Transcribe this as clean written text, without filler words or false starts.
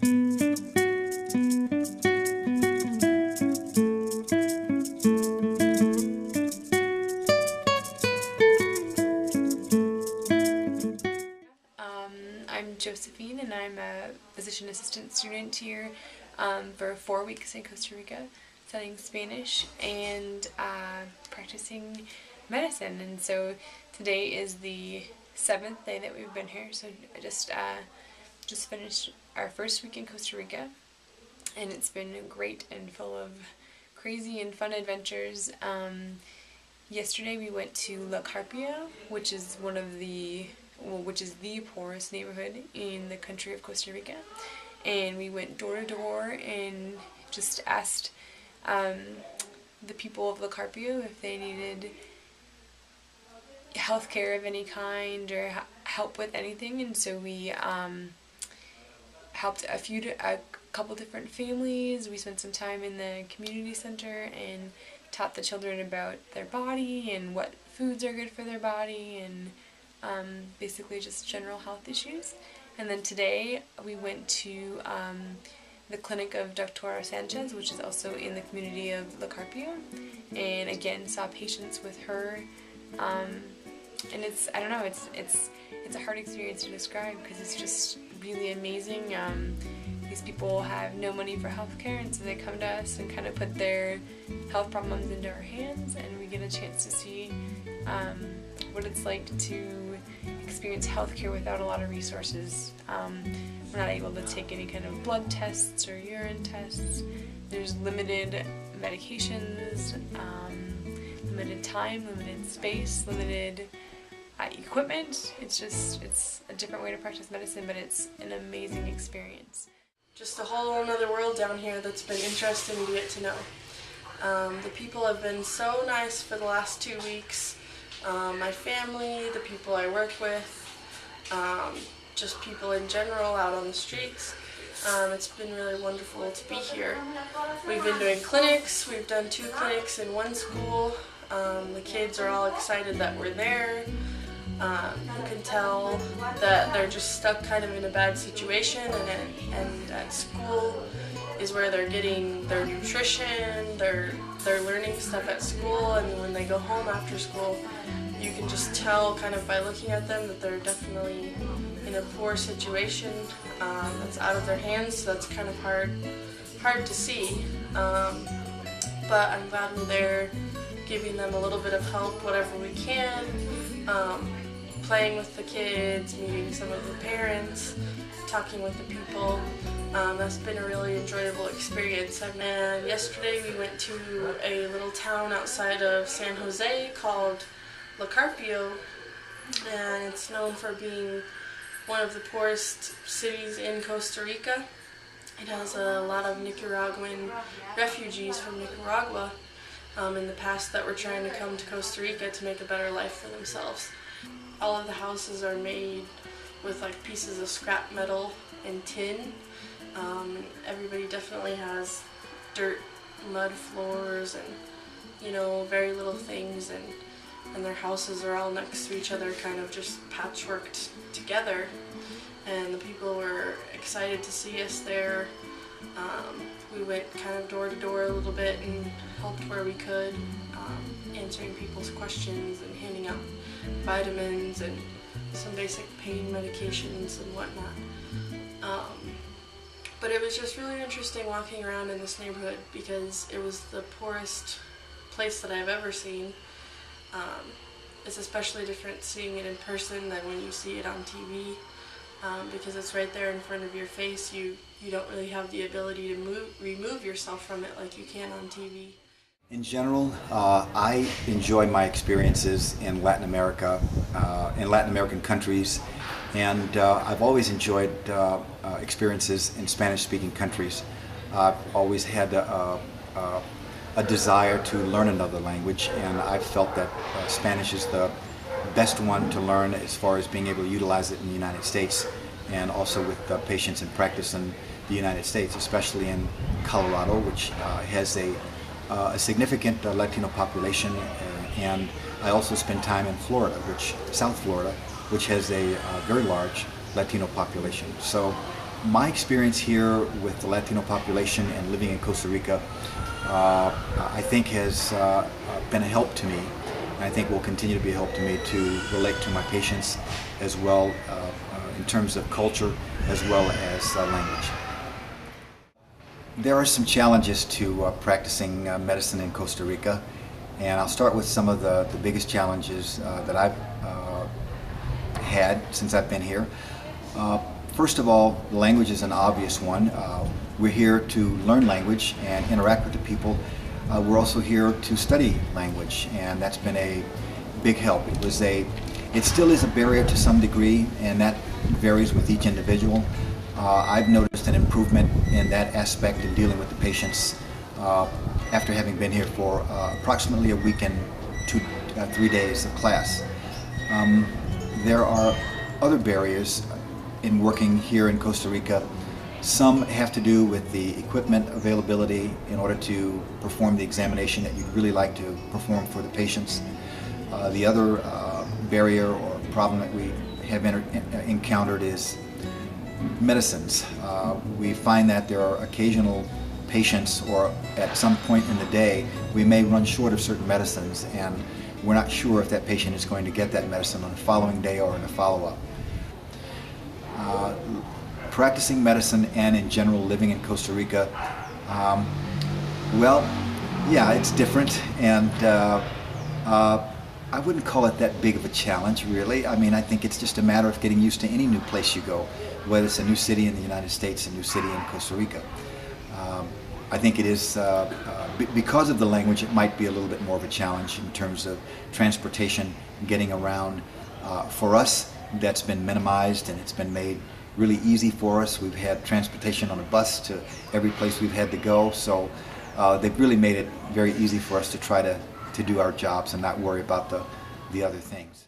I'm Josephine, and I'm a physician assistant student here for 4 weeks in Costa Rica, studying Spanish and practicing medicine. And so today is the 7th day that we've been here. So I just finished our first week in Costa Rica, and it's been great and full of crazy and fun adventures. Yesterday we went to La Carpia, which is the poorest neighborhood in the country of Costa Rica, and we went door to door and just asked the people of La Carpia if they needed healthcare of any kind or help with anything. And so we helped a couple different families. We spent some time in the community center and taught the children about their body and what foods are good for their body, and basically just general health issues. And then today we went to the clinic of Dr. Sanchez, which is also in the community of La Carpio, and again saw patients with her. And it's a hard experience to describe because it's just really amazing. These people have no money for healthcare, and so they come to us and kind of put their health problems into our hands, and we get a chance to see what it's like to experience healthcare without a lot of resources. We're not able to take any kind of blood tests or urine tests. There's limited medications, limited time, limited space, limited equipment. It's a different way to practice medicine, but it's an amazing experience. Just a whole another world down here that's been interesting to get to know. The people have been so nice for the last 2 weeks. My family, the people I work with, just people in general out on the streets. It's been really wonderful to be here. We've been doing clinics. We've done 2 clinics in one school. The kids are all excited that we're there. You can tell that they're just stuck kind of in a bad situation, and at school is where they're getting their nutrition, they're learning stuff at school, and when they go home after school, you can just tell kind of by looking at them that they're definitely in a poor situation that's out of their hands, so that's kind of hard to see. But I'm glad we're there, giving them a little bit of help, whatever we can, playing with the kids, meeting some of the parents, talking with the people. That's been a really enjoyable experience. And yesterday we went to a little town outside of San Jose called La Carpio, and it's known for being one of the poorest cities in Costa Rica. It has a lot of Nicaraguan refugees from Nicaragua in the past that were trying to come to Costa Rica to make a better life for themselves. All of the houses are made with like pieces of scrap metal and tin. Everybody definitely has dirt, mud floors, and very little things, and their houses are all next to each other, kind of just patchworked together. And the people were excited to see us there. We went kind of door to door a little bit and helped where we could, answering people's questions and handing out vitamins and some basic pain medications and whatnot. But it was just really interesting walking around in this neighborhood because it was the poorest place that I've ever seen. It's especially different seeing it in person than when you see it on TV, because it's right there in front of your face. You don't really have the ability to remove yourself from it like you can on TV. In general, I enjoy my experiences in Latin America, in Latin American countries, and I've always enjoyed experiences in Spanish-speaking countries. I've always had a desire to learn another language, and I've felt that Spanish is the best one to learn as far as being able to utilize it in the United States, and also with patients in practice in the United States, especially in Colorado, which has a significant Latino population, and I also spend time in Florida, South Florida, which has a very large Latino population. So My experience here with the Latino population and living in Costa Rica, I think has been a help to me. And I think will continue to be a help to me to relate to my patients as well in terms of culture as well as language. There are some challenges to practicing medicine in Costa Rica, and I'll start with some of the biggest challenges that I've had since I've been here. First of all, language is an obvious one. We're here to learn language and interact with the people. We're also here to study language, and that's been a big help. It still is a barrier to some degree, and that varies with each individual. I've noticed an improvement in that aspect in dealing with the patients after having been here for approximately a week and 3 days of class. There are other barriers in working here in Costa Rica. Some have to do with the equipment availability in order to perform the examination that you'd really like to perform for the patients. The other barrier or problem that we have encountered is medicines. We find that there are occasional patients, or at some point in the day, we may run short of certain medicines, and we're not sure if that patient is going to get that medicine on the following day or in a follow-up. Practicing medicine and in general living in Costa Rica, well, yeah, it's different, and I wouldn't call it that big of a challenge, really. I mean, I think it's just a matter of getting used to any new place you go, whether it's a new city in the United States, a new city in Costa Rica. I think it is, because of the language, it might be a little bit more of a challenge in terms of transportation, getting around. For us, that's been minimized, and it's been made really easy for us. We've had transportation on a bus to every place we've had to go, so they've really made it very easy for us to try to do our jobs and not worry about the other things.